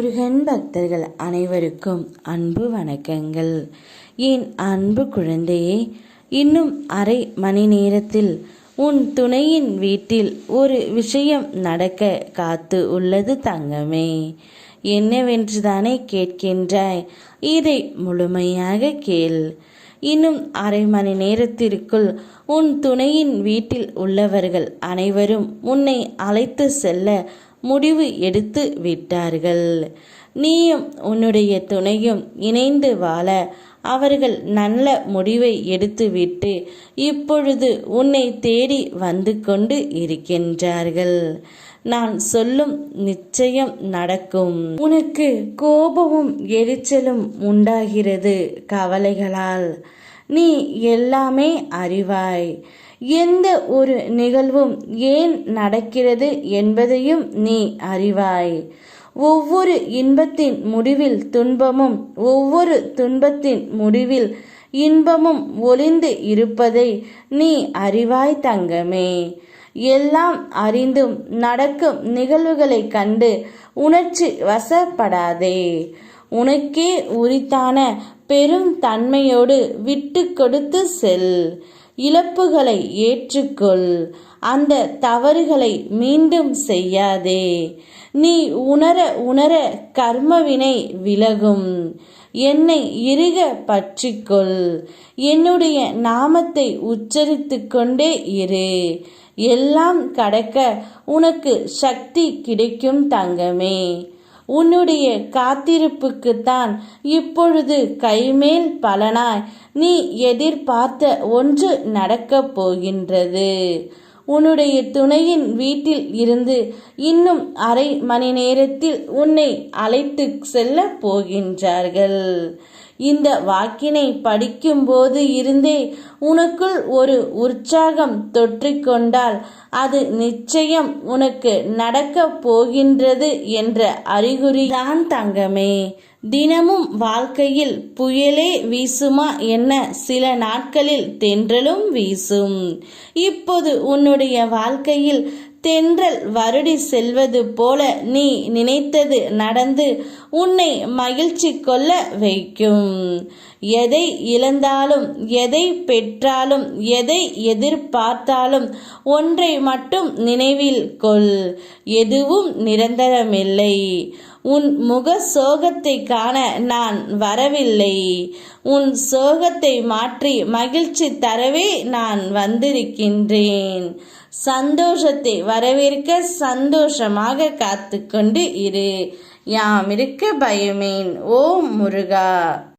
முருகன் பக்தர்கள் அனைவருக்கும் அன்பு வணக்கங்கள். என் அன்பு குழந்தையே, இன்னும் அரை மணி நேரத்தில் உன் துணையின் வீட்டில் ஒரு விஷயம் நடக்க காத்து உள்ளது தங்கமே. என்னவென்றுதானே கேட்கின்றாய்? இதை முழுமையாக கேள். இன்னும் அரை மணி நேரத்திற்குள் உன் துணையின் வீட்டில் உள்ளவர்கள் அனைவரும் உன்னை அழைத்து செல்ல முடிவு எடுத்து விட்டார்கள். நீயும் உன்னுடைய துணையும் இணைந்து வாழ அவர்கள் நல்ல முடிவை எடுத்துவிட்டு இப்பொழுது உன்னை தேடி வந்து கொண்டு இருக்கின்றார்கள். நான் சொல்லும் நிச்சயம் நடக்கும். உனக்கு கோபமும் எரிச்சலும் உண்டாகிறது கவலைகளால். நீ எல்லாமே அறிவாய். எந்த ஒரு நிகழ்வும் ஏன் நடக்கிறது என்பதையும் நீ அறிவாய். ஒவ்வொரு இன்பத்தின் முடிவில் துன்பமும், ஒவ்வொரு துன்பத்தின் முடிவில் இன்பமும் ஒளிந்து இருப்பதை நீ அறிவாய் தங்கமே. எல்லாம் அறிந்தும் நடக்கும் நிகழ்வுகளை கண்டு உணர்ச்சி வசப்படாதே. உனக்கே உரித்தான பெரும் தன்மையோடு விட்டு கொடுத்து செல். இழப்புகளை ஏற்றுக்கொள். அந்த தவறுகளை மீண்டும் செய்யாதே. நீ உணர உணர கர்மவினை விலகும். என்னை இறுக பற்றிக்கொள். என்னுடைய நாமத்தை உச்சரித்து கொண்டே இரு. எல்லாம் கடக்க உனக்கு சக்தி கிடைக்கும் தங்கமே. உன்னுடைய காத்திருப்புக்குத்தான் இப்பொழுது கைமேல் பலனாய் நீ எதிர்பார்த்த ஒன்று நடக்கப் போகின்றது. உன்னுடைய துணையின் வீட்டில் இருந்து இன்னும் அரை மணி நேரத்தில் உன்னை அழைத்து செல்ல போகின்றார்கள். இந்த வாக்கினை படிக்கும்போது இருந்தே உனக்குள் ஒரு உற்சாகம் தொற்றிக்கொண்டால் அது நிச்சயம் உனக்கு நடக்கப் போகின்றது என்ற அறிகுறிதான் தங்கமே. தினமும் வாழ்க்கையில் புயலே வீசுமா என்ன? சில நாட்களில் தென்றலும் வீசும். இப்போது உன்னுடைய வாழ்க்கையில் தென்றல் வருடி செல்வது போல நீ நினைத்தது நடந்து உன்னை மகிழ்ச்சி கொள்ள வைக்கும். எதை இழந்தாலும், எதை பெற்றாலும், எதை எதிர்பார்த்தாலும் ஒன்றை மட்டும் நினைவில் கொள். எதுவும் நிரந்தரமில்லை. உன் முக சோகத்தை காண நான் வரவில்லை. உன் சோகத்தை மாற்றி மகிழ்ச்சி தரவே நான் வந்திருக்கின்றேன். சந்தோஷத்தை வரவேற்க சந்தோஷமாக காத்து கொண்டு இரு. யாம் இருக்க பயமேன். ஓம் முருகா.